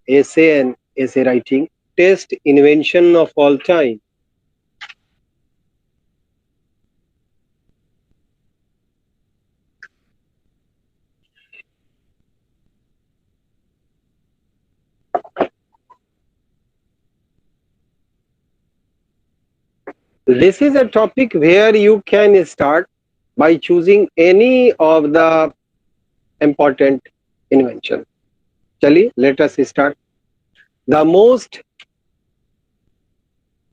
essay and essay writing. Test invention of all time. This is a topic where you can start by choosing any of the important invention. Chali, let us start. The most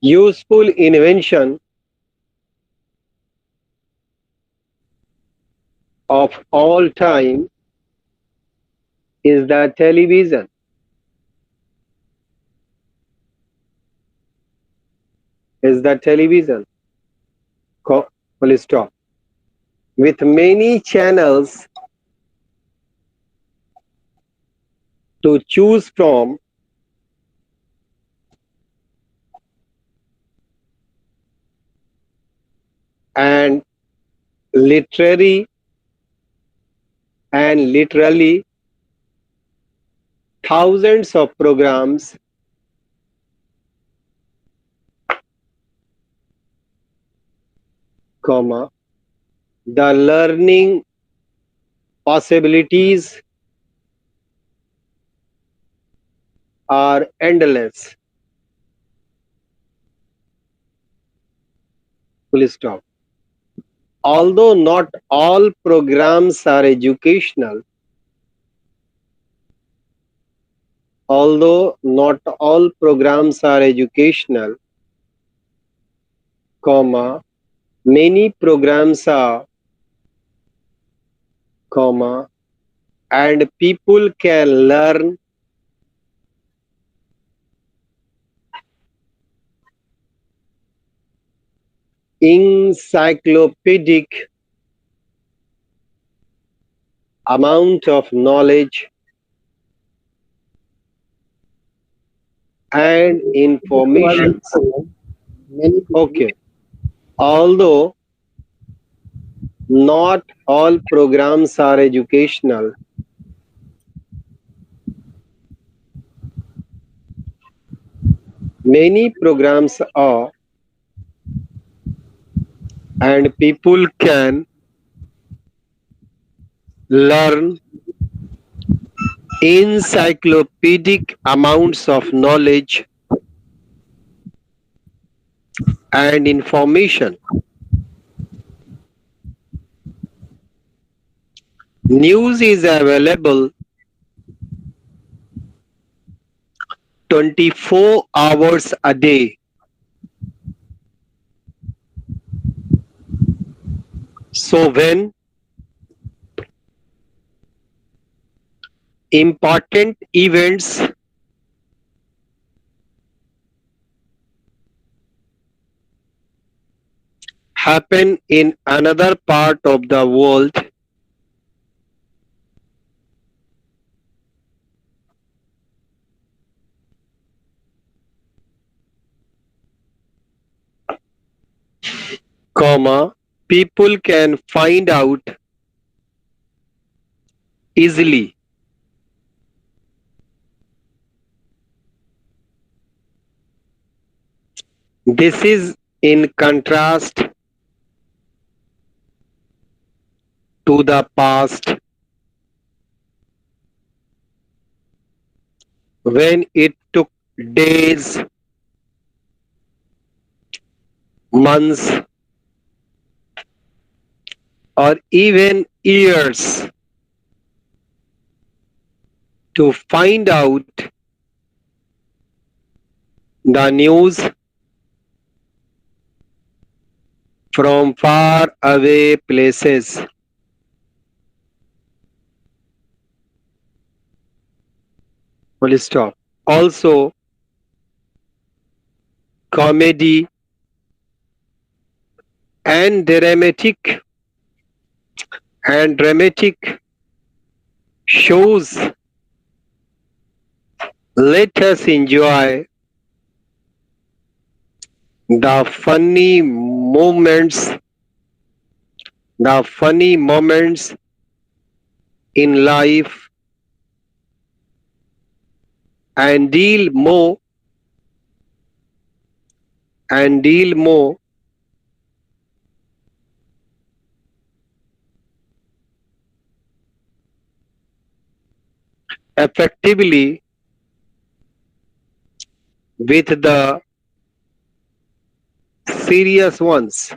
useful invention of all time is the television. Is the television. Full stop. With many channels to choose from, and literary and literally thousands of programs, comma, the learning possibilities are endless. Full stop. Although not all programs are educational, although not all programs are educational, comma, many programs are, comma, and people can learn encyclopedic amount of knowledge and information. Many people. Okay. Although not all programs are educational, many programs are, and people can learn encyclopedic amounts of knowledge and information. News is available 24 hours a day. So when important events happen in another part of the world, comma, people can find out easily. This is in contrast to the past when it took days, months, or even years to find out the news from far away places. Full stop. Also, comedy and dramatic shows let us enjoy the funny moments in life and deal more effectively with the serious ones.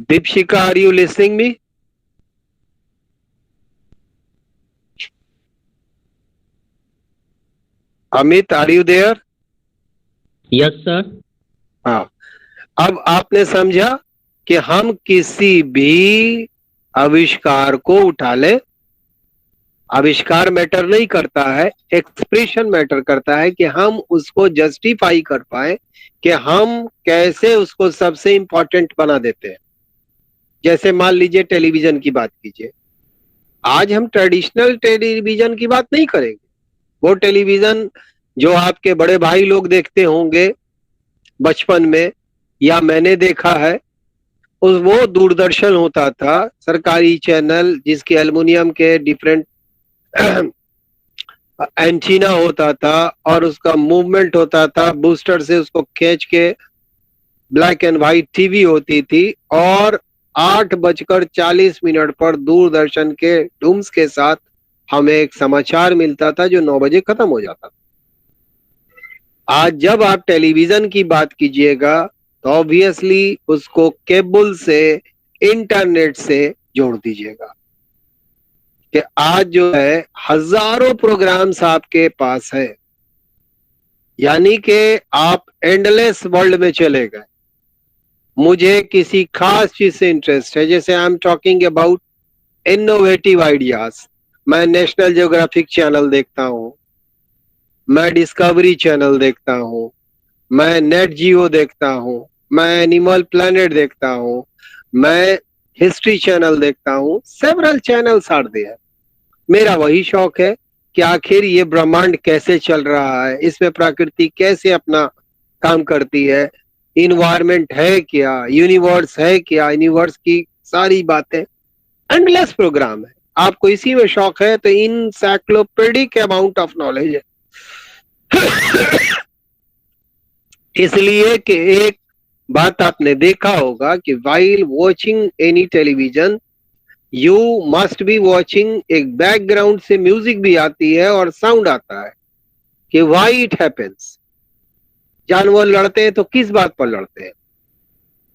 Dipshika, are you listening me? Amit, are you there? Yes sir. हाँ, अब आपने समझा कि हम किसी भी आविष्कार को उठा ले, आविष्कार मैटर नहीं करता है, एक्सप्रेशन मैटर करता है कि हम उसको जस्टिफाई कर पाए कि हम कैसे उसको सबसे इंपॉर्टेंट बना देते हैं। जैसे मान लीजिए टेलीविजन की बात कीजिए, आज हम ट्रेडिशनल टेलीविजन की बात नहीं करेंगे। वो टेलीविजन जो आपके बड़े भाई लोग देखते होंगे बचपन में, या मैंने देखा है, उस वो दूरदर्शन होता था, सरकारी चैनल, जिसके एल्युमिनियम के डिफरेंट एंटीना होता था और उसका मूवमेंट होता था, बूस्टर से उसको खींच के ब्लैक एंड व्हाइट टीवी होती थी, और 8:40 पर दूरदर्शन के डूम्स के साथ हमें एक समाचार मिलता था जो 9 बजे खत्म हो जाता था। आज जब आप टेलीविजन की बात कीजिएगा तो ऑब्वियसली उसको केबल से, इंटरनेट से जोड़ दीजिएगा कि आज जो है हजारों प्रोग्राम्स आपके पास है, यानी कि आप एंडलेस वर्ल्ड में चले गए। मुझे किसी खास चीज से इंटरेस्ट है, जैसे आई am talking about innovative ideas, मैं नेशनल ज्योग्राफिक चैनल देखता हूँ, मैं डिस्कवरी चैनल देखता हूँ, मैं नेट जियो देखता हूँ, मैं एनिमल प्लैनेट देखता हूँ, मैं हिस्ट्री चैनल देखता हूँ, सेवरल चैनल्स आर देयर। मेरा वही शौक है कि आखिर ये ब्रह्मांड कैसे चल रहा है, इसमें प्रकृति कैसे अपना काम करती है, इन्वायरमेंट है क्या, यूनिवर्स है क्या, यूनिवर्स की सारी बातें, एंडलेस प्रोग्राम है। आपको इसी में शौक है तो इनसाइक्लोपीडिक अमाउंट ऑफ नॉलेज है। इसलिए कि एक बात आपने देखा होगा कि while watching any television you must be watching, एक बैकग्राउंड से म्यूजिक भी आती है और साउंड आता है कि why it happens। जानवर लड़ते हैं तो किस बात पर लड़ते हैं,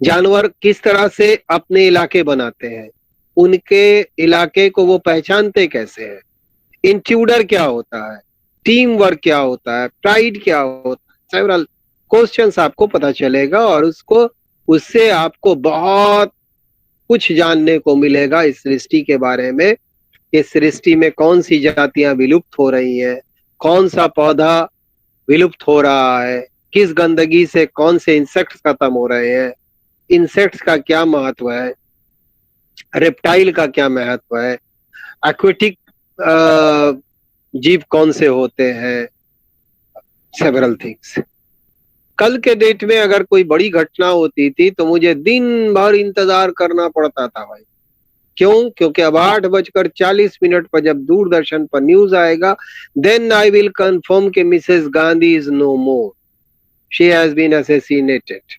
जानवर किस तरह से अपने इलाके बनाते हैं, उनके इलाके को वो पहचानते कैसे हैं, इंट्रूडर क्या होता है, टीम वर्क क्या होता है, प्राइड क्या होता है, सेवरल क्वेश्चंस आपको पता चलेगा और उससे आपको बहुत कुछ जानने को मिलेगा इस सृष्टि के बारे में। इस सृष्टि में कौन सी जातियां विलुप्त हो रही हैं, कौन सा पौधा विलुप्त हो रहा है, किस गंदगी से कौन से इंसेक्ट्स खत्म हो रहे हैं, इंसेक्ट्स का क्या महत्व है, रेप्टाइल का क्या महत्व है, एक्वेटिक जीव कौन से होते हैं, सेवरल थिंग्स। कल के डेट में अगर कोई बड़ी घटना होती थी तो मुझे दिन भर इंतजार करना पड़ता था भाई। क्यों? क्योंकि अब 8:40 पर जब दूरदर्शन पर न्यूज आएगा, देन आई विल कंफर्म कि Mrs Gandhi is no more, she has been assassinated.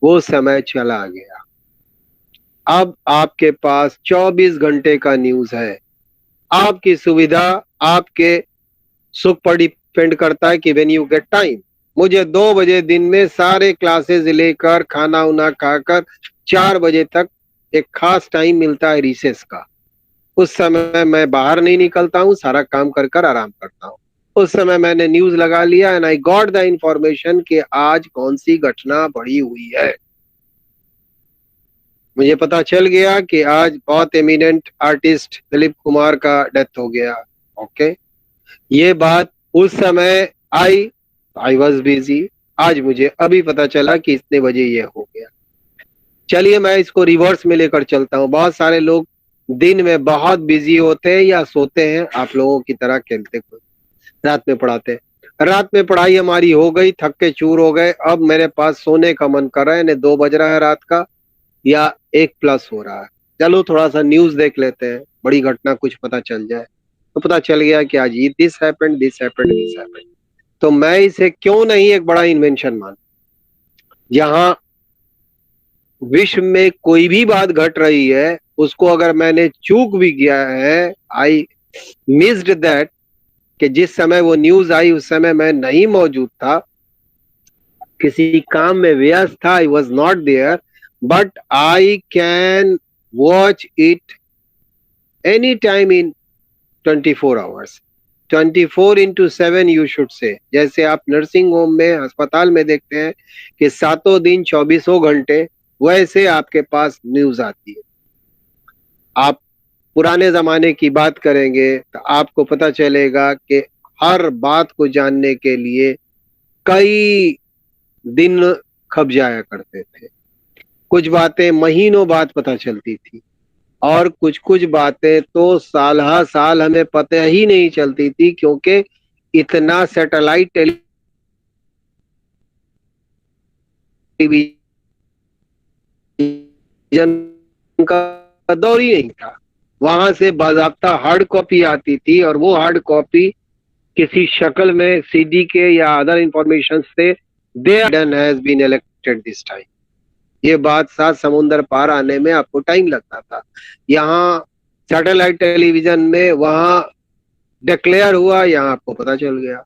वो समय चला गया। अब आपके पास 24 घंटे का न्यूज है। आपकी सुविधा, आपके सुख पर डिपेंड करता है कि व्हेन यू गेट टाइम। मुझे 2 बजे दिन में सारे क्लासेस लेकर खाना उना खाकर 4 बजे तक एक खास टाइम मिलता है रिसेस का। उस समय मैं बाहर नहीं निकलता हूँ, सारा काम कर कर आराम करता हूँ। उस समय मैंने न्यूज लगा लिया and I got the information कि आज कौन सी घटना बढ़ी हुई है। मुझे पता चल गया कि आज बहुत एमिनेंट आर्टिस्ट दिलीप कुमार का डेथ हो गया। ओके, ये बात उस समय आई वॉज बिजी, आज मुझे अभी पता चला कि इतने बजे ये हो गया। चलिए मैं इसको रिवर्स में लेकर चलता हूँ। बहुत सारे लोग दिन में बहुत बिजी होते हैं या सोते हैं, आप लोगों की तरह खेलते कोई, रात में पढ़ाते हैं। रात में पढ़ाई हमारी हो गई, थक के चूर हो गए, अब मेरे पास सोने का मन कर रहा है, 2 बज रहा है रात का या 1+ हो रहा है। चलो थोड़ा सा न्यूज देख लेते हैं, बड़ी घटना कुछ पता चल जाए। तो पता चल गया कि आज ये this happened, this happened, this happened. तो मैं इसे क्यों नहीं एक बड़ा इन्वेंशन मान, जहां विश्व में कोई भी बात घट रही है उसको अगर मैंने चूक भी किया है, आई मिस्ड दैट, कि जिस समय वो न्यूज आई उस समय मैं नहीं मौजूद था, किसी काम में व्यस्त था, I was not there, but I can watch it any time in 24 hours, 24/7 you should say. जैसे आप नर्सिंग होम में, अस्पताल में देखते हैं कि सातों दिन 24 घंटे, वैसे आपके पास न्यूज आती है। आप पुराने जमाने की बात करेंगे तो आपको पता चलेगा कि हर बात को जानने के लिए कई दिन खप जाया करते थे, कुछ बातें महीनों बाद पता चलती थी, और कुछ कुछ बातें तो साल हा साल हमें पता ही नहीं चलती थी, क्योंकि इतना सैटेलाइट टेलीविजन का दौर ही नहीं था। वहां से बाजाब्ता हार्ड कॉपी आती थी, और वो हार्ड कॉपी किसी शक्ल में सीडी के या अदर इंफॉर्मेशन से they has been elected this time. ये बात 7 समुंदर पार आने में आपको टाइम लगता था। यहाँ सैटेलाइट टेलीविजन में वहां डिक्लेयर हुआ, यहाँ आपको पता चल गया।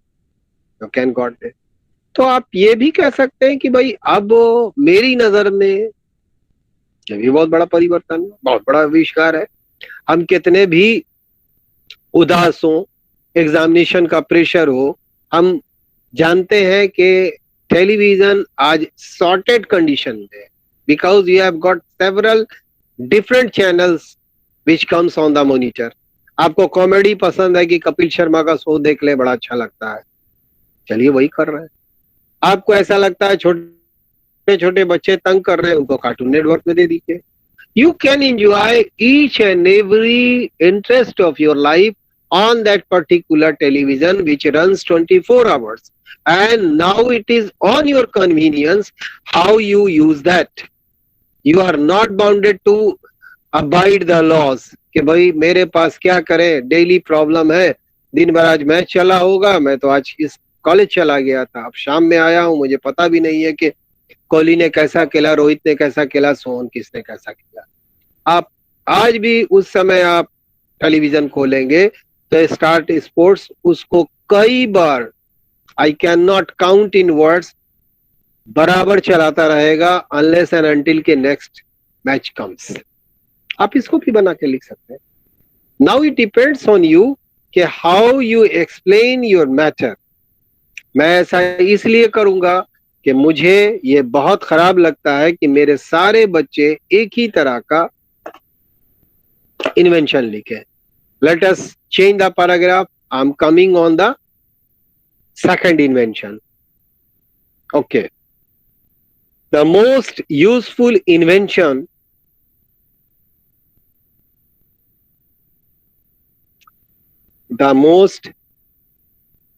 Can got it. तो आप ये भी कह सकते हैं कि भाई अब मेरी नजर में ये भी बहुत बड़ा परिवर्तन है, बहुत बड़ा आविष्कार है। हम कितने भी उदास हो, एग्जामिनेशन का प्रेशर हो, हम जानते हैं कि टेलीविजन आज सॉर्टेड कंडीशन में है, because you have got several different channels which comes on the monitor. आपको कॉमेडी पसंद है कि कपिल शर्मा का शो देख ले, बड़ा अच्छा लगता है, चलिए वही कर रहे हैं। आपको ऐसा लगता है छोटे छोटे बच्चे तंग कर रहे हैं, उनको कार्टून नेटवर्क में दे दीजिए। You can enjoy each and every interest of your life on that particular television which runs 24 hours, and now it is on your convenience how you use that. You are not bounded to abide the laws कि भाई मेरे पास क्या करें, daily problem है, दिन भर आज match चला होगा, मैं तो आज इस कॉलेज चला गया था, अब शाम में आया हूं, मुझे पता भी नहीं है कि कोहली ने कैसा खेला, रोहित ने कैसा खेला, सोहन किसने कैसा खेला। आप आज भी उस समय आप टेलीविजन खोलेंगे तो स्टार्ट स्पोर्ट्स उसको कई बार, I can not count in words, बराबर चलाता रहेगा अनलेस एंड अनटिल के नेक्स्ट मैच कम्स। आप इसको भी बना के लिख सकते हैं। Now it depends on you कि how you explain your matter. मैं ऐसा इसलिए करूंगा कि मुझे ये बहुत खराब लगता है कि मेरे सारे बच्चे एक ही तरह का इन्वेंशन लिखे। Let us change the paragraph. I am coming on the second invention. Okay, the most useful invention, the most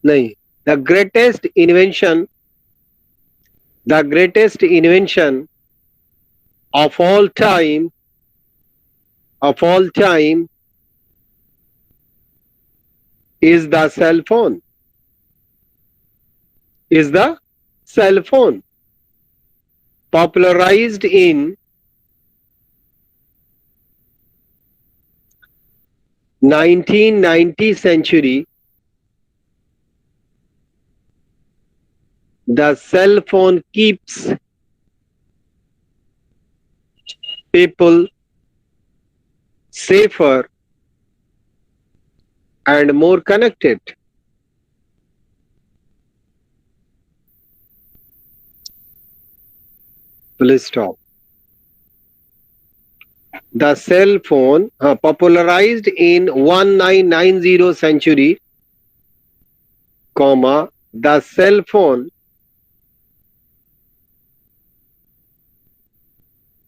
नहीं, the greatest invention, the greatest invention of all time, of all time is the cell phone, is the cell phone, popularized in 1990 century. The cell phone keeps people safer and more connected. Full stop. The cell phone popularized in 1990 century, comma, the cell phone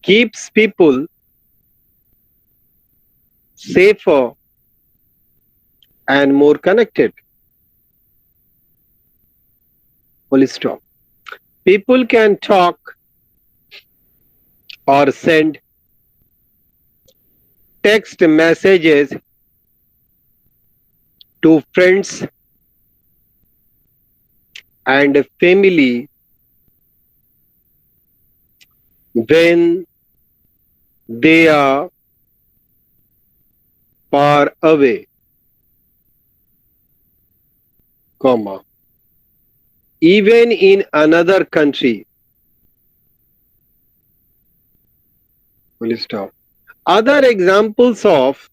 keeps people safer and more connected. Full stop. People can talk or send text messages to friends and family when they are far away, comma, even in another country. Full stop. Other examples of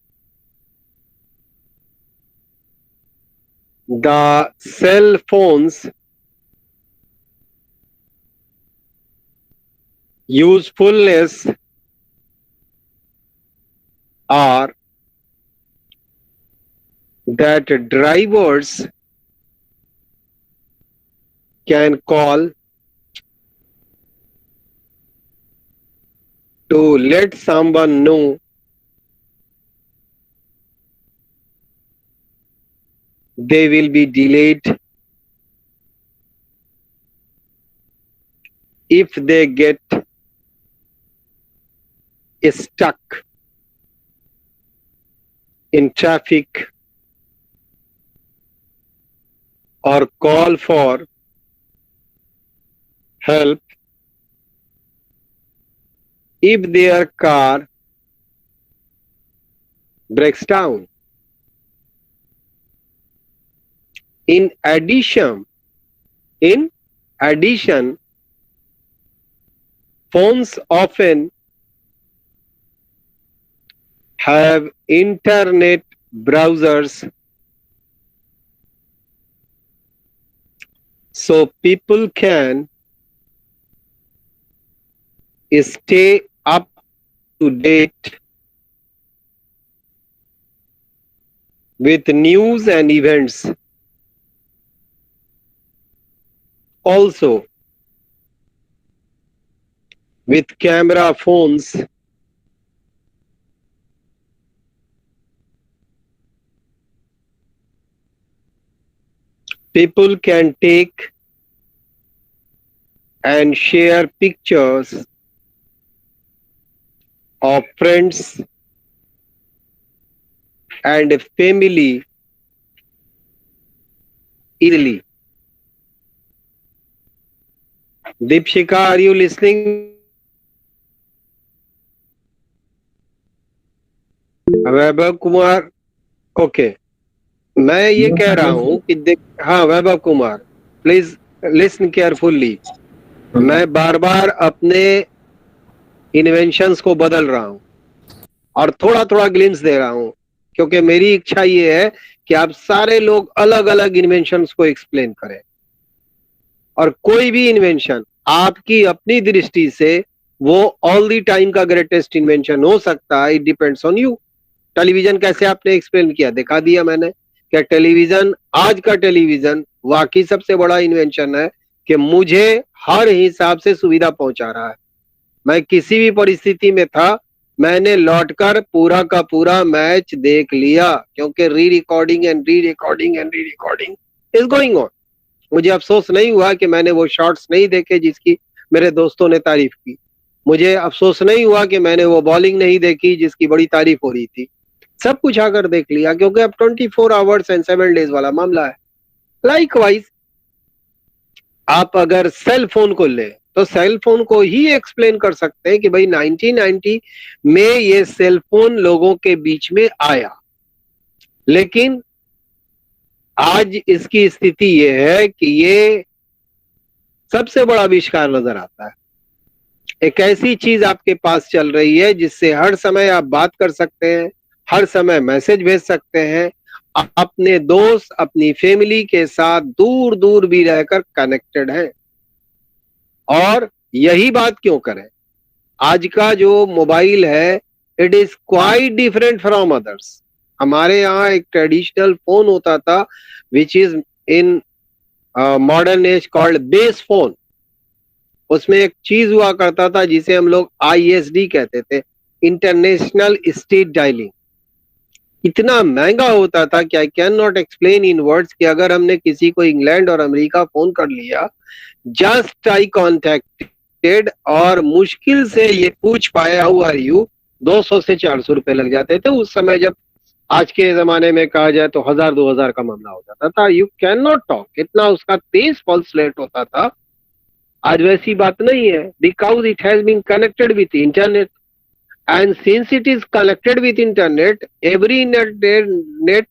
the cell phones usefulness are that drivers can call to let someone know they will be delayed if they get stuck in traffic, or call for help if their car breaks down. In addition, phones often have internet browsers, so people can stay up to date with news and events. Also, with camera phones, people can take and share pictures of friends and family easily. Deepshika, are you listening? Vaibhav Kumar, okay, मैं ये कह रहा हूं कि देख, हाँ Vaibhav Kumar, please listen carefully. मैं बार बार अपने इन्वेंशंस को बदल रहा हूं और थोड़ा थोड़ा ग्लिम्स दे रहा हूं, क्योंकि मेरी इच्छा ये है कि आप सारे लोग अलग अलग इन्वेंशंस को एक्सप्लेन करें, और कोई भी इन्वेंशन आपकी अपनी दृष्टि से वो ऑल द टाइम का ग्रेटेस्ट इन्वेंशन हो सकता है. It depends on you. Television कैसे आपने एक्सप्लेन किया, दिखा दिया मैंने. क्या टेलीविजन, आज का टेलीविजन वाकई सबसे बड़ा इन्वेंशन है कि मुझे हर हिसाब से सुविधा पहुंचा रहा है. मैं किसी भी परिस्थिति में था, मैंने लौटकर पूरा का पूरा मैच देख लिया, क्योंकि री रिकॉर्डिंग इज गोइंग ऑन. मुझे अफसोस नहीं हुआ कि मैंने वो शॉट्स नहीं देखे जिसकी मेरे दोस्तों ने तारीफ की. मुझे अफसोस नहीं हुआ कि मैंने वो बॉलिंग नहीं देखी जिसकी बड़ी तारीफ हो रही थी. सब कुछ आकर देख लिया, क्योंकि अब 24 आवर्स एंड 7 डेज वाला मामला है. लाइकवाइज आप अगर सेल फोन को ले तो सेल फोन को ही एक्सप्लेन कर सकते हैं कि भाई 1990 में ये सेल फोन लोगों के बीच में आया, लेकिन आज इसकी स्थिति ये है कि ये सबसे बड़ा आविष्कार नजर आता है. एक ऐसी चीज आपके पास चल रही है जिससे हर समय आप बात कर सकते हैं, हर समय मैसेज भेज सकते हैं, अपने दोस्त, अपनी फैमिली के साथ दूर दूर भी रहकर कनेक्टेड है. और यही बात क्यों करें, आज का जो मोबाइल है it is quite different from others. हमारे यहाँ एक ट्रेडिशनल फोन होता था which is in modern age called base phone. उसमें एक चीज हुआ करता था जिसे हम लोग ISD कहते थे, इंटरनेशनल स्टेट डायलिंग. इतना महंगा होता था कि आई can not explain in words कि अगर हमने किसी को इंग्लैंड और अमेरिका फोन कर लिया, जस्ट आई कॉन्टेक्टेड, और मुश्किल से ये पूछ पाया हाउ आर यू, 200 से 400 रुपए लग जाते थे उस समय जब आज के जमाने में कहा जाए तो 1000-2000 का मामला हो जाता था. You can not talk. इतना उसका तेज पल्स रेट होता था. आज वैसी बात नहीं है, because it has been connected with internet. And since it is connected with internet, every net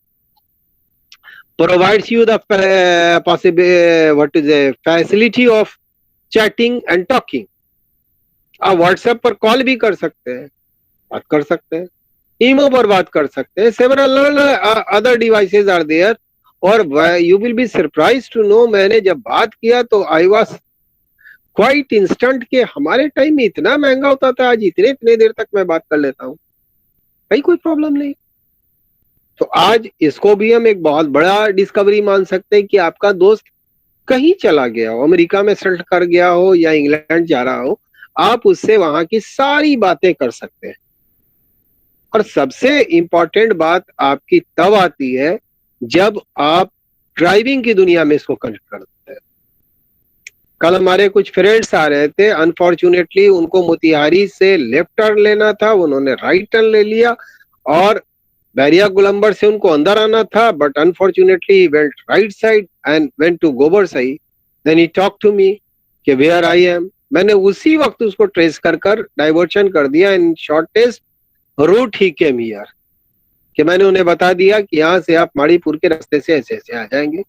provides you the possible what is a facility of chatting and talking. आप व्हाट्सएप पर call भी कर सकते हैं, बात कर सकते हैं, ईमो पर बात कर सकते हैं. Several other devices are there. और you will be surprise to know, मैंने जब बात किया तो आई वाज क्वाइट इंस्टेंट के हमारे टाइम में इतना महंगा होता था, आज इतने देर तक मैं बात कर लेता हूँ, कहीं कोई प्रॉब्लम नहीं. तो आज इसको भी हम एक बहुत बड़ा डिस्कवरी मान सकते हैं कि आपका दोस्त कहीं चला गया हो, अमेरिका में सेटल कर गया हो या इंग्लैंड जा रहा हो, आप उससे वहां की सारी बातें कर सकते हैं. और सबसे इंपॉर्टेंट बात आपकी तब आती है जब आप ड्राइविंग की दुनिया में इसको कनेक्ट करते हैं. कल हमारे कुछ फ्रेंड्स आ रहे थे, अनफॉर्चुनेटली उनको मोतिहारी से लेफ्ट टर्न लेना था, उन्होंने राइट टर्न ले लिया. और बैरिया गुलंबर से उनको अंदर आना था, but unfortunately he went right side and went to Gobarsahi. Then he talk to me कि वेयर आई एम. मैंने उसी वक्त उसको ट्रेस कर डाइवर्शन कर दिया. इन शॉर्टेस्ट रूट ही केम हियर, कि मैंने उन्हें बता दिया कि यहाँ से आप माड़ीपुर के रास्ते से ऐसे ऐसे आ जाएंगे.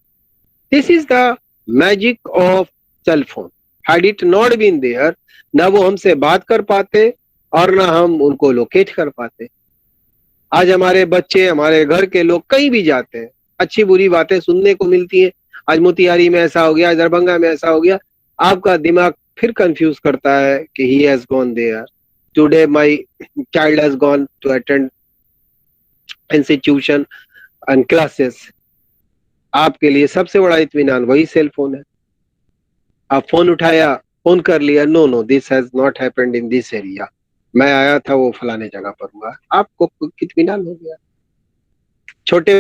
This is the magic of cell phone. Had it not been there, ना वो हमसे बात कर पाते और ना हम उनको लोकेट कर पाते. आज हमारे बच्चे, हमारे घर के लोग कहीं भी जाते हैं, अच्छी बुरी बातें सुनने को मिलती हैं. आज मोतिहारी में ऐसा हो गया, दरभंगा में ऐसा हो गया, आपका दिमाग फिर कंफ्यूज करता है कि he has gone there, today my child has gone to attend institution and classes. आपके लिए सबसे बड़ा इत्मीनान वही सेल फोन है. आप फोन उठाया, फोन कर लिया, no this has not happened in this area, मैं आया था वो फलाने जगह पर हुआ, आपको इत्मीनान हो गया. छोटे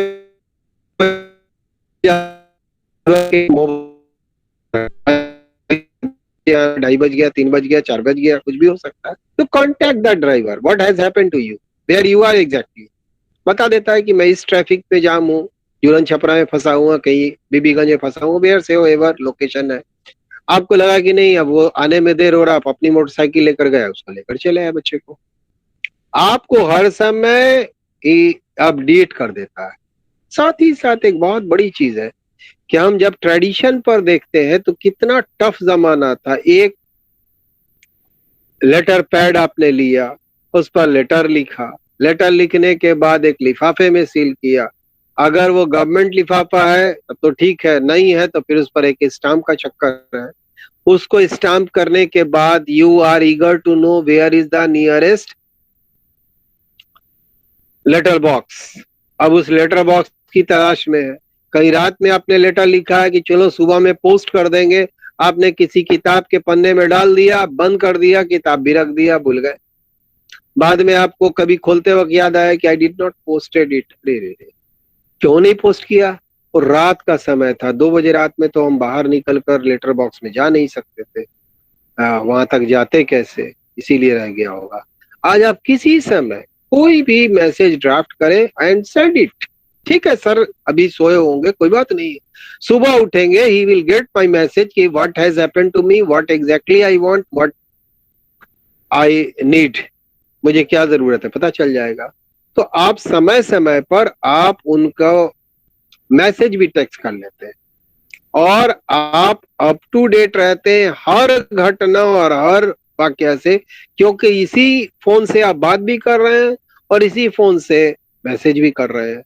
2:30 बज गया, 3 बज गया, 4 बज गया, कुछ भी हो सकता है. तो contact the driver, what has happened to you, where you are exactly. बता देता है कि मैं इस ट्रैफिक पे जाम हूँ, जुलन छपरा में फंसा हुआ, कहीं बीबीगंज में फंसा हूँ, वेयर से हो एवर लोकेशन है. आपको लगा कि नहीं अब वो आने में देर हो रहा, आप अपनी मोटरसाइकिल लेकर गए, उसको लेकर चले आए बच्चे को. आपको हर समय अपडेट कर देता है. साथ ही साथ एक बहुत बड़ी चीज है कि हम जब ट्रेडिशन पर देखते हैं तो कितना टफ जमाना था. एक लेटर पैड आपने लिया, उस पर लेटर लिखा, लेटर लिखने के बाद एक लिफाफे में सील किया. अगर वो गवर्नमेंट लिफाफा है तो ठीक है, नहीं है तो फिर उस पर एक स्टाम्प का चक्कर है. उसको स्टाम्प करने के बाद you are eager to know where is the nearest letter box. अब उस लेटर बॉक्स की तलाश में है. कई रात में आपने लेटर लिखा है कि चलो सुबह में पोस्ट कर देंगे, आपने किसी किताब के पन्ने में डाल दिया, बंद कर दिया, किताब भी रख दिया, भूल गए. बाद में आपको कभी खोलते वक्त याद आया कि I did not posted it. क्यों नहीं पोस्ट किया? और रात का समय था, 2 बजे रात में तो हम बाहर निकलकर लेटर बॉक्स में जा नहीं सकते थे. वहां तक जाते कैसे, इसीलिए रह गया होगा. आज आप किसी समय कोई भी मैसेज ड्राफ्ट करें एंड सेंड इट. ठीक है सर, अभी सोए होंगे, कोई बात नहीं, सुबह उठेंगे, he will get my message कि what has happened to me, what exactly I want, what I need, मुझे क्या जरूरत है, पता चल जाएगा. तो आप समय समय पर आप उनको मैसेज भी टेक्स्ट कर लेते हैं और आप अप टू डेट रहते हैं हर घटना और हर वाकया से, क्योंकि इसी फोन से आप बात भी कर रहे हैं और इसी फोन से मैसेज भी कर रहे हैं.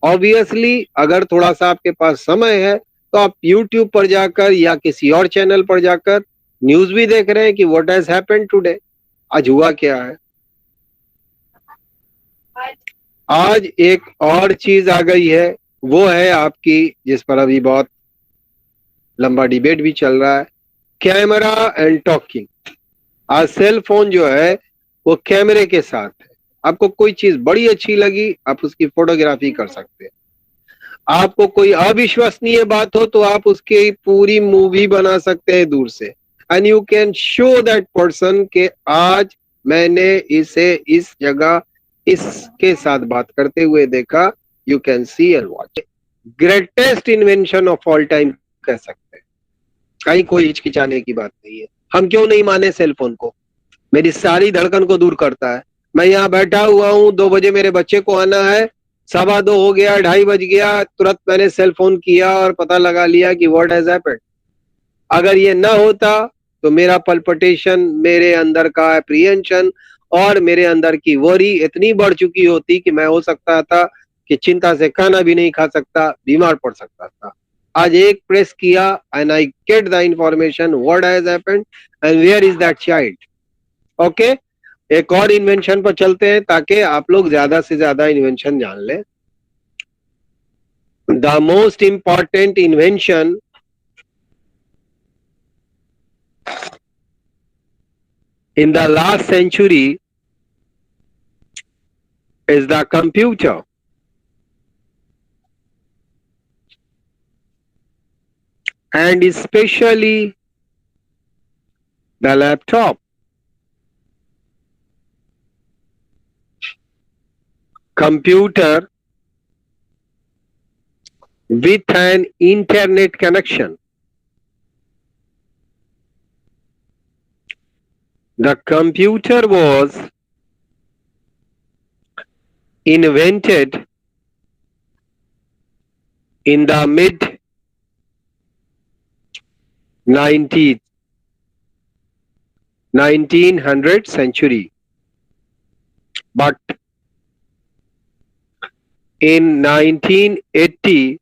ऑब्वियसली अगर थोड़ा सा आपके पास समय है तो आप YouTube पर जाकर या किसी और चैनल पर जाकर न्यूज भी देख रहे हैं कि व्हाट हैज हैपेंड टुडे, आज हुआ क्या है. आज एक और चीज आ गई है, वो है आपकी, जिस पर अभी बहुत लंबा डिबेट भी चल रहा है, कैमरा एंड टॉकिंग. आज सेल फोन जो है वो कैमरे के साथ है. आपको कोई चीज बड़ी अच्छी लगी, आप उसकी फोटोग्राफी कर सकते हैं. आपको कोई अविश्वसनीय बात हो तो आप उसकी पूरी मूवी बना सकते हैं दूर से, and you can show that person के आज मैंने इसे इस जगह इसके साथ बात करते हुए देखा, you can see and watch. Greatest invention of all time कह सकते हैं, कहीं कोई हिचकिचाने की बात नहीं है। हम क्यों नहीं माने सेल फोन को? मेरी सारी धड़कन को दूर करता है। मैं यहाँ बैठा हुआ हूँ, 2 बजे मेरे बच्चे को आना है, 2:15 हो गया, 2:30 बज गया, तुरंत मैंने सेल फोन किया और पता लगा लिया कि व्हाट हैज हैपेंड। अगर ये ना होता तो मेरा पल्पिटेशन, मेरे अंदर का एप्रीहेंशन और मेरे अंदर की वरी इतनी बढ़ चुकी होती कि मैं हो सकता था कि चिंता से खाना भी नहीं खा सकता, बीमार पड़ सकता था। आज एक प्रेस किया and I get the information what has happened and where is that child. Okay, एक और इन्वेंशन पर चलते हैं ताकि आप लोग ज्यादा से ज्यादा इन्वेंशन जान लें। The most important invention in the last century is the computer. And especially the laptop. Computer with an internet connection. The computer was invented in the mid 1900 century, but in 1980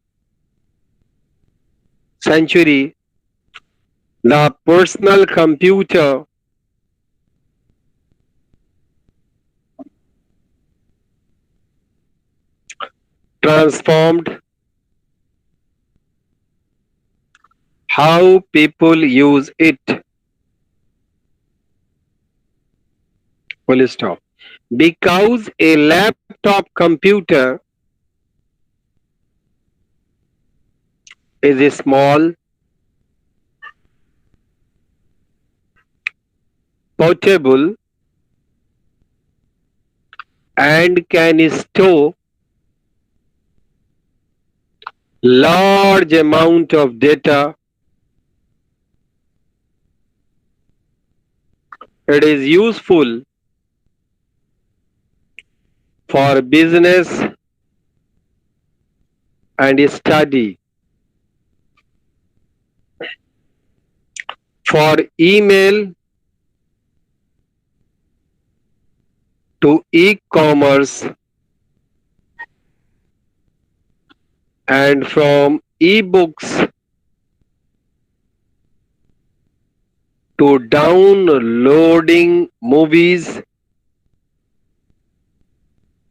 century, the personal computer transformed how people use it. Full stop. Because a laptop computer is a small, portable, and can store large amount of data. It is useful for business and study, for email to e-commerce, and from e-books to downloading movies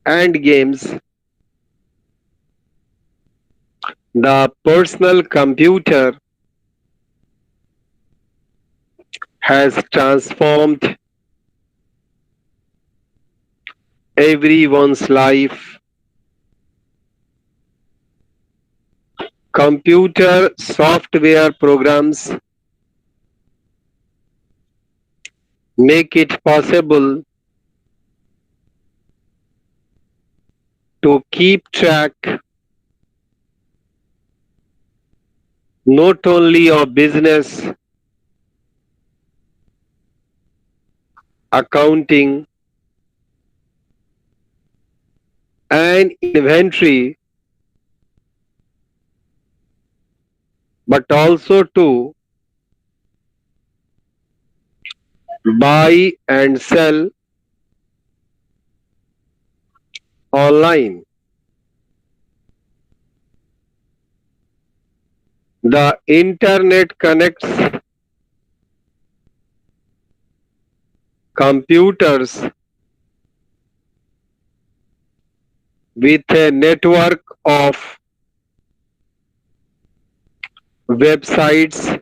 and games. The personal computer has transformed everyone's life. Computer software programs make it possible to keep track not only of business, accounting, and inventory, but also to buy and sell online. The internet connects computers with a network of websites,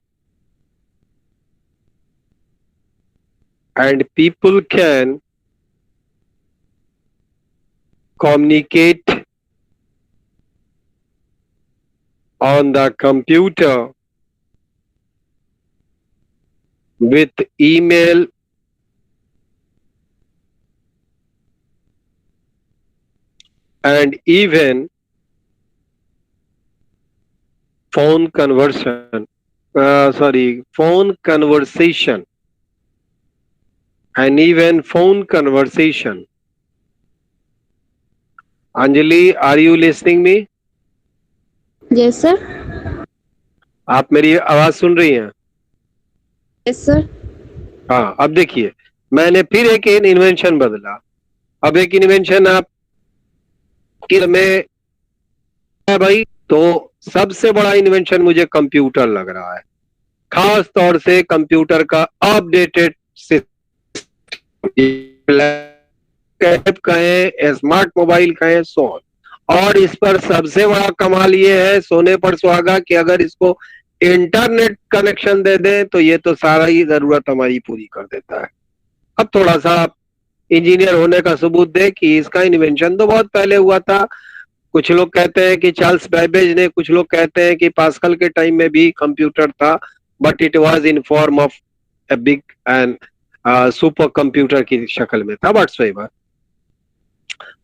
and people can communicate on the computer with email, and even phone conversion, phone conversation, and even phone conversation. Anjali, are you listening me? Yes, sir. आप मेरी आवाज सुन रही हैं? Yes, sir. हाँ, अब देखिए, मैंने फिर एक इन्वेंशन बदला. अब एक इन्वेंशन आप में है भाई, तो सबसे बड़ा इन्वेंशन मुझे कंप्यूटर लग रहा है, खास तौर से कंप्यूटर का अपडेटेड कहें, स्मार्ट मोबाइल कहें, सोन. और इस पर सबसे बड़ा कमाल ये है, सोने पर सुहागा, कि अगर इसको इंटरनेट कनेक्शन दे दें तो ये तो सारा ही जरूरत हमारी पूरी कर देता है. अब थोड़ा सा इंजीनियर होने का सबूत दे कि इसका इन्वेंशन तो बहुत पहले हुआ था. कुछ लोग कहते हैं कि चार्ल्स बैबेज ने, कुछ लोग कहते हैं कि पास्कल के टाइम में भी कंप्यूटर था, but it was in form of a big and super computer की शक्ल में था. बट सही बात.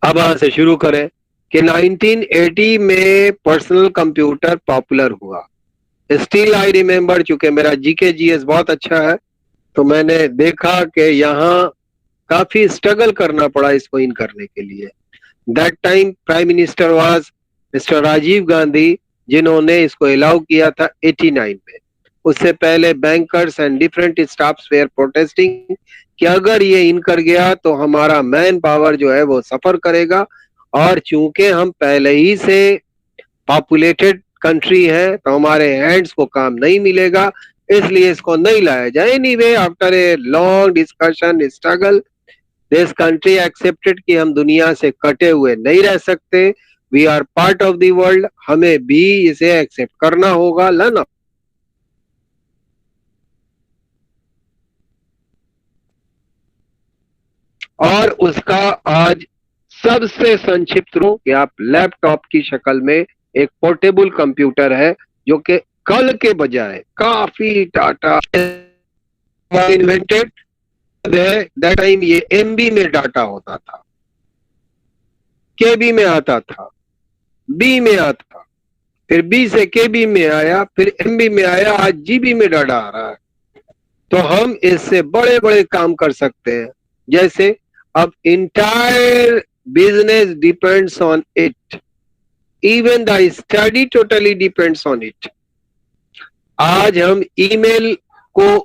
अब यहाँ से शुरू करें कि 1980 में पर्सनल कंप्यूटर पॉपुलर हुआ. स्टिल आई रिमेम्बर, चूंकि मेरा जीके जीएस बहुत अच्छा है, तो मैंने देखा कि यहाँ काफी स्ट्रगल करना पड़ा इसको इन करने के लिए. That time prime minister was mister Rajiv Gandhi, जिन्होंने इसको अलाउ किया था 89 में. उससे पहले bankers and different staffs were protesting कि अगर ये इन कर गया तो हमारा मैन पावर जो है वो सफर करेगा, और चूंकि हम पहले ही से पॉपुलेटेड कंट्री है तो हमारे हैंड्स को काम नहीं मिलेगा, इसलिए इसको नहीं लाया जाए. Anyway, after a long discussion struggle, this country accepted कि हम दुनिया से कटे हुए नहीं रह सकते. We are part of the world, हमें भी इसे एक्सेप्ट करना होगा. ना, और उसका आज सबसे संक्षिप्त रूप कि आप लैपटॉप की शक्ल में एक पोर्टेबल कंप्यूटर है, जो कि कल के बजाय काफी डाटा इन्वेंटेड है. दैट टाइम ये एमबी में डाटा होता था, केबी में आता था, बी में आता था, फिर बी से केबी में आया, फिर एमबी में आया, आज जीबी में डाटा आ रहा है. तो हम इससे बड़े बड़े काम कर सकते हैं. जैसे अब entire business depends on it, even the study totally depends on it. आज हम ईमेल को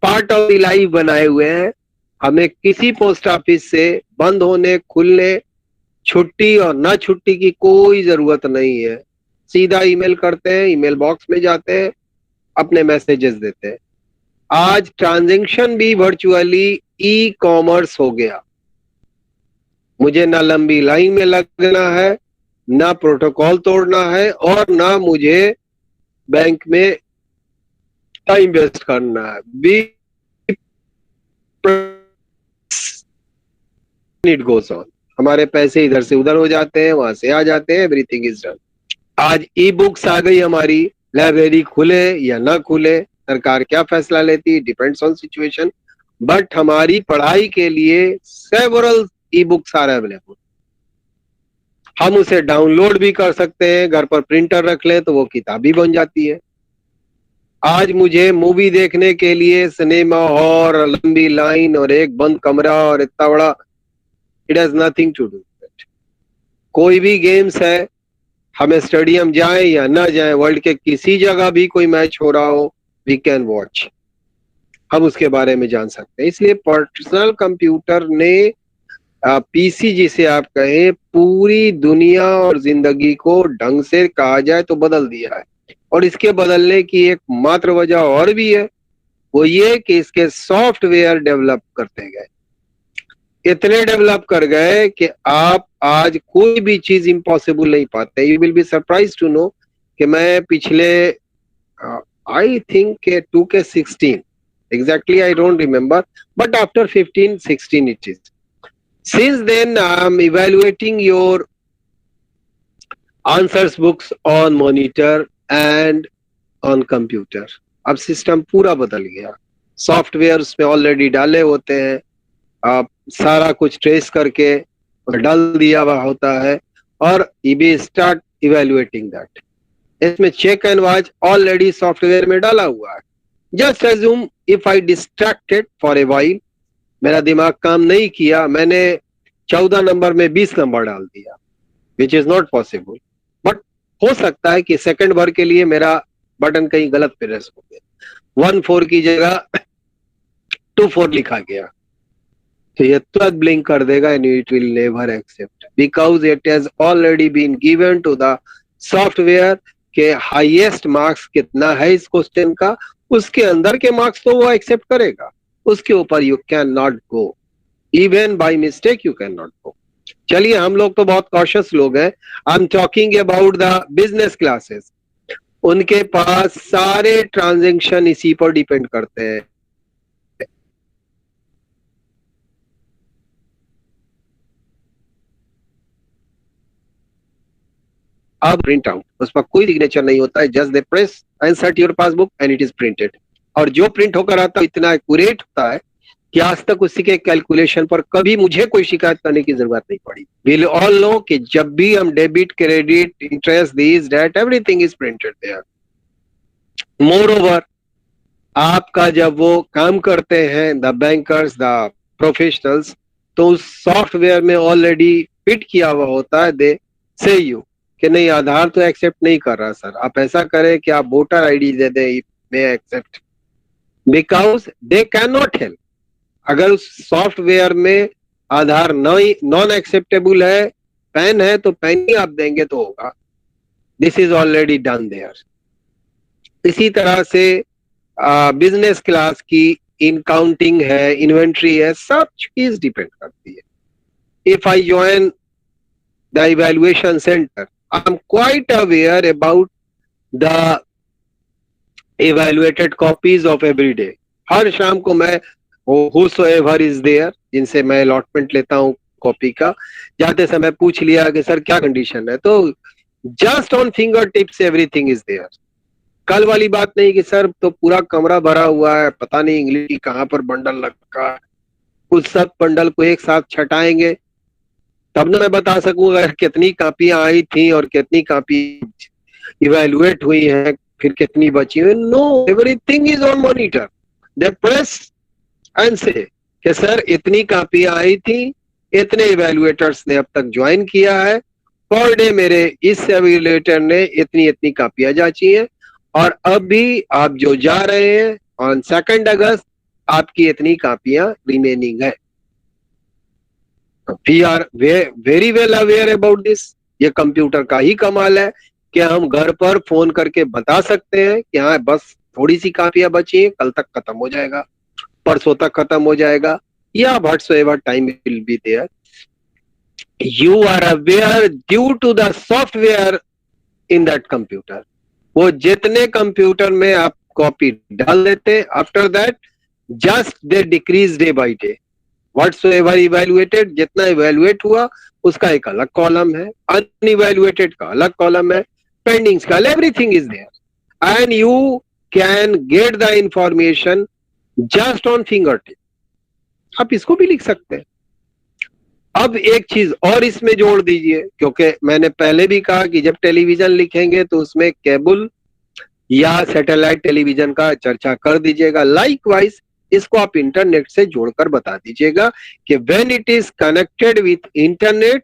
पार्ट ऑफ द लाइफ बनाए हुए हैं. हमें किसी पोस्ट ऑफिस से बंद होने, खुलने, छुट्टी और ना छुट्टी की कोई जरूरत नहीं है. सीधा ईमेल करते हैं, ईमेल बॉक्स में जाते हैं, अपने मैसेजेस देते हैं. आज ट्रांजैक्शन भी वर्चुअली ई कॉमर्स हो गया. मुझे ना लंबी लाइन में लगना है, ना प्रोटोकॉल तोड़ना है, और ना मुझे बैंक में टाइम वेस्ट करना है. It goes on. हमारे पैसे इधर से उधर हो जाते हैं, वहां से आ जाते हैं, एवरीथिंग इज डन. आज ई बुक्स आ गई हमारी. लाइब्रेरी खुले या ना खुले, सरकार क्या फैसला लेती है, डिपेंड्स ऑन सिचुएशन. बट हमारी पढ़ाई के लिए several e books are available. हम उसे डाउनलोड भी कर सकते हैं, घर पर प्रिंटर रख लें तो वो किताब भी बन जाती है. आज मुझे मूवी देखने के लिए सिनेमा हॉल, लंबी लाइन और एक बंद कमरा और इतना बड़ा, it has nothing to do. कोई भी गेम्स है, हमें स्टेडियम जाए या ना जाए, वर्ल्ड के किसी जगह भी कोई मैच हो रहा हो, वी कैन वॉच. हम उसके बारे में जान सकते हैं. इसलिए पर्सनल कंप्यूटर ने पीसी जिसे आप कहें, पूरी दुनिया और जिंदगी को ढंग से कहा जाए तो बदल दिया है. और इसके बदलने की एक मात्र वजह और भी है, वो ये कि इसके सॉफ्टवेयर डेवलप करते गए. इतने डेवलप कर गए कि आप आज कोई भी चीज इम्पॉसिबल नहीं पाते. You will be surprise to know कि मैं पिछले I think 2K16, exactly I don't remember, but after 15 16 it is. Since then I am evaluating your answers books on monitor and on computer. अब system पूरा बदल गया. Software उसमें already डाले होते हैं, आप सारा कुछ ट्रेस करके डाल दिया हुआ होता है, और we start evaluating that. इसमें check and watch already software में डाला हुआ है. Just assume if I distracted for a while, मेरा दिमाग काम नहीं किया, मैंने 14 नंबर में 20 नंबर डाल दिया, which is not possible. But हो सकता है कि सेकंड भर के लिए मेरा बटन कहीं गलत प्रेस हो गया, 1-4 की जगह 2-4 लिखा गया, तो ये तुरंत ब्लिंक कर देगा and it will never accept because it has already been given to the software के हाईएस्ट मार्क्स कितना है इस क्वेश्चन का, उसके अंदर के मार्क्स तो वो एक्सेप्ट करेगा, उसके ऊपर you can not go, even by mistake you can not go. चलिए, हम लोग तो बहुत कॉशियस लोग हैं. आई am talking about the business classes. उनके पास सारे ट्रांजैक्शन इसी पर डिपेंड करते हैं. अब प्रिंट आउट, उस पर कोई सिग्नेचर नहीं होता है, just they press and set your passbook and it is printed. और जो प्रिंट होकर आता है इतना एक्यूरेट होता है कि आज तक उसी के कैलकुलेशन पर कभी मुझे कोई शिकायत करने की जरूरत नहीं पड़ी. वील ऑल नो कि जब भी हम debit, credit, interest, this that everything is printed there. More, आपका जब वो काम करते हैं द बैंकर्स, द प्रोफेशनल्स, तो उस सॉफ्टवेयर में ऑलरेडी फिट किया हुआ होता है दे से यू कि नहीं, आधार तो एक्सेप्ट नहीं कर रहा सर, आप ऐसा करें कि आप वोटर आईडी दे दें, may accept, because they can not help. अगर उस सॉफ्टवेयर में आधार नॉन एक्सेप्टेबल है, पैन है तो पैन ही आप देंगे तो होगा. This is already done there. इसी तरह से बिजनेस क्लास की इनकाउंटिंग है, इन्वेंट्री है, सब चीज डिपेंड करती है. If I join the evaluation centre, I am quite aware about the evaluated copies of every day. हर शाम को मैं whosoever is there, जिनसे मैं अलॉटमेंट लेता हूँ कॉपी का, जाते समय पूछ लिया कि सर क्या कंडीशन है, तो just on finger tips everything is there. कल वाली बात नहीं कि सर तो पूरा कमरा भरा हुआ है, पता नहीं इंग्लिश की कहाँ पर बंडल रखा, उस सब बंडल को एक साथ छटाएंगे तब ना मैं बता सकूंगा कितनी कापियां आई थी और कितनी कापी इवेल्युएट हुई हैं, फिर कितनी बची हुई. No, everything is on monitor. They press and say कि सर इतनी कापियां आई थी, इतने इवेल्युएटर्स ने अब तक ज्वाइन किया है, पर डे मेरे इस इवेल्युएटर ने इतनी इतनी कापियां जांची हैं, और अब भी आप जो जा रहे हैं ऑन 2 अगस्त आपकी इतनी कापियां रिमेनिंग है. We are very well aware about this. ये कंप्यूटर का ही कमाल है कि हम घर पर फोन करके बता सकते हैं कि हाँ बस थोड़ी सी कापियां बची हैं, कल तक खत्म हो जाएगा, परसों तक खत्म हो जाएगा, या whatsoever time will be there. You are aware due to the software in that computer. वो जितने कंप्यूटर में आप कॉपी डाल देते, after that just they decrease day by day. Whatsoever evaluated, जितना इवैल्यूएट हुआ उसका एक अलग कॉलम है, अनइवैल्यूएटेड का अलग कॉलम है, पेंडिंग्स का, everything is there and you can get the information just on finger tip. आप इसको भी लिख सकते हैं. अब एक चीज और इसमें जोड़ दीजिए, क्योंकि मैंने पहले भी कहा कि जब टेलीविजन लिखेंगे तो उसमें केबल या सैटेलाइट टेलीविजन का चर्चा कर दीजिएगा. लाइकवाइज इसको आप इंटरनेट से जोड़कर बता दीजिएगा कि when it is connected with internet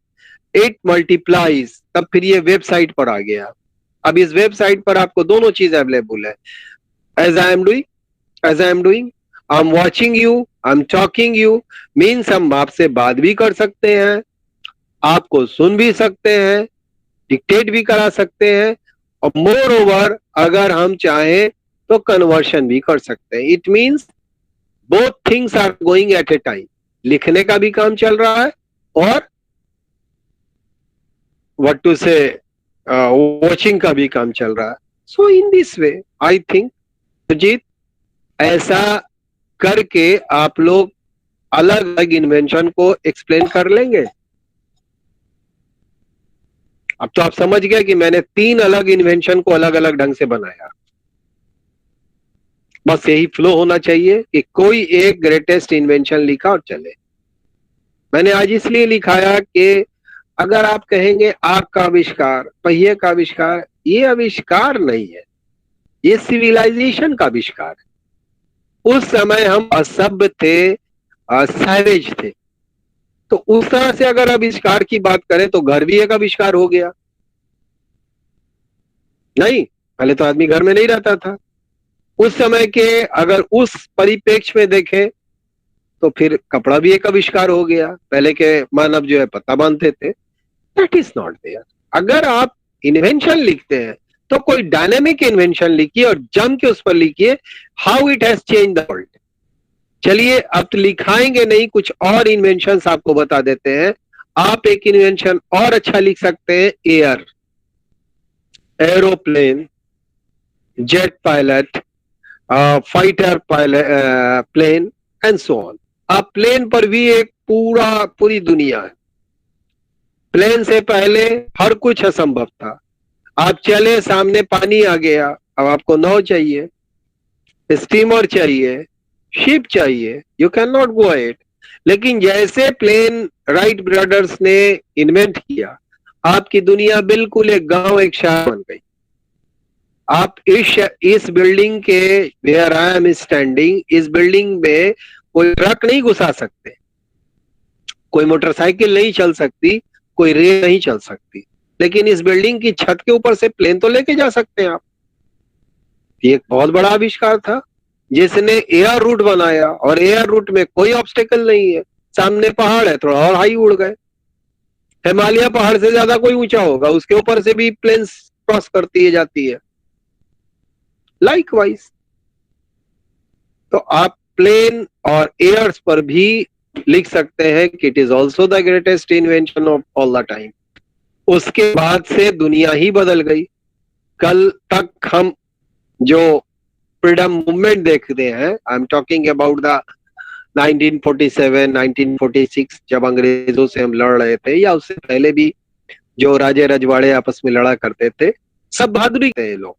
it multiplies. तब फिर ये वेबसाइट पर आ गया. अब इस वेबसाइट पर आपको दोनों चीज अवेलेबल है. As I am doing, I am watching you, I am talking you, means हम आपसे बात भी कर सकते हैं, आपको सुन भी सकते हैं, डिक्टेट भी करा सकते हैं, और मोर ओवर अगर हम चाहें तो कन्वर्शन भी कर सकते हैं. It means both things are going at a time. लिखने का भी काम चल रहा है और व्हाट टू से वॉचिंग का भी काम चल रहा है. So in this way I think Sujit, ऐसा करके आप लोग अलग अलग इन्वेंशन को एक्सप्लेन कर लेंगे. अब तो आप समझ गए कि मैंने 3 अलग इन्वेंशन को अलग अलग ढंग से बनाया. बस यही फ्लो होना चाहिए कि कोई एक ग्रेटेस्ट इन्वेंशन लिखा और चले. मैंने आज इसलिए लिखाया कि अगर आप कहेंगे आग का आविष्कार, पहिए का आविष्कार, ये आविष्कार नहीं है, ये सिविलाइजेशन का आविष्कार है। उस समय हम असभ्य थे, सैवेज थे, तो उस तरह से अगर आविष्कार की बात करें तो घर भी एक आविष्कार हो गया। नहीं, पहले तो आदमी घर में नहीं रहता था। उस समय के अगर उस परिप्रेक्ष्य में देखें तो फिर कपड़ा भी एक आविष्कार हो गया। पहले के मानव जो है पत्ता बांधते थे। That is not there. अगर आप इन्वेंशन लिखते हैं तो कोई डायनेमिक इन्वेंशन लिखिए और जम के उस पर लिखिए how it has change the world. चलिए अब तो लिखाएंगे नहीं, कुछ और इन्वेंशंस आपको बता देते हैं। आप एक इन्वेंशन और अच्छा लिख सकते हैं, air, aeroplane, jet pilot, fighter pilot, plane and so on. अब प्लेन पर भी एक पूरी दुनिया है। प्लेन से पहले हर कुछ असंभव था। आप चले, सामने पानी आ गया, अब आपको नाव चाहिए, स्टीमर चाहिए, शिप चाहिए, you can not go it. लेकिन जैसे प्लेन राइट ब्रदर्स ने इन्वेंट किया, आपकी दुनिया बिल्कुल एक गांव, एक शहर बन गई। आप इस बिल्डिंग के वेयर आई एम स्टैंडिंग, इस बिल्डिंग में कोई ट्रक नहीं घुसा सकते, कोई मोटरसाइकिल नहीं चल सकती, कोई रेल नहीं चल सकती, लेकिन इस बिल्डिंग की छत के ऊपर से प्लेन तो लेके जा सकते हैं आप। ये एक बहुत बड़ा आविष्कार था जिसने एयर रूट बनाया, और एयर रूट में कोई ऑब्स्टेकल नहीं है। सामने पहाड़ है, थोड़ा और हाई उड़ गए। हिमालय पहाड़ से ज्यादा कोई ऊंचा होगा, उसके ऊपर से भी प्लेन क्रॉस करती है, जाती है। लाइकवाइज तो आप प्लेन और एयर्स पर भी लिख सकते हैं कि it is also the greatest invention of all the time. उसके बाद से दुनिया ही बदल गई। कल तक हम जो फ्रीडम मूवमेंट देखते हैं, आई एम टॉकिंग अबाउट द 1947, 1946, जब अंग्रेजों से हम लड़ रहे थे, या उससे पहले भी जो राजे रजवाड़े आपस में लड़ा करते थे, सब बहादुरी थे ये लोग।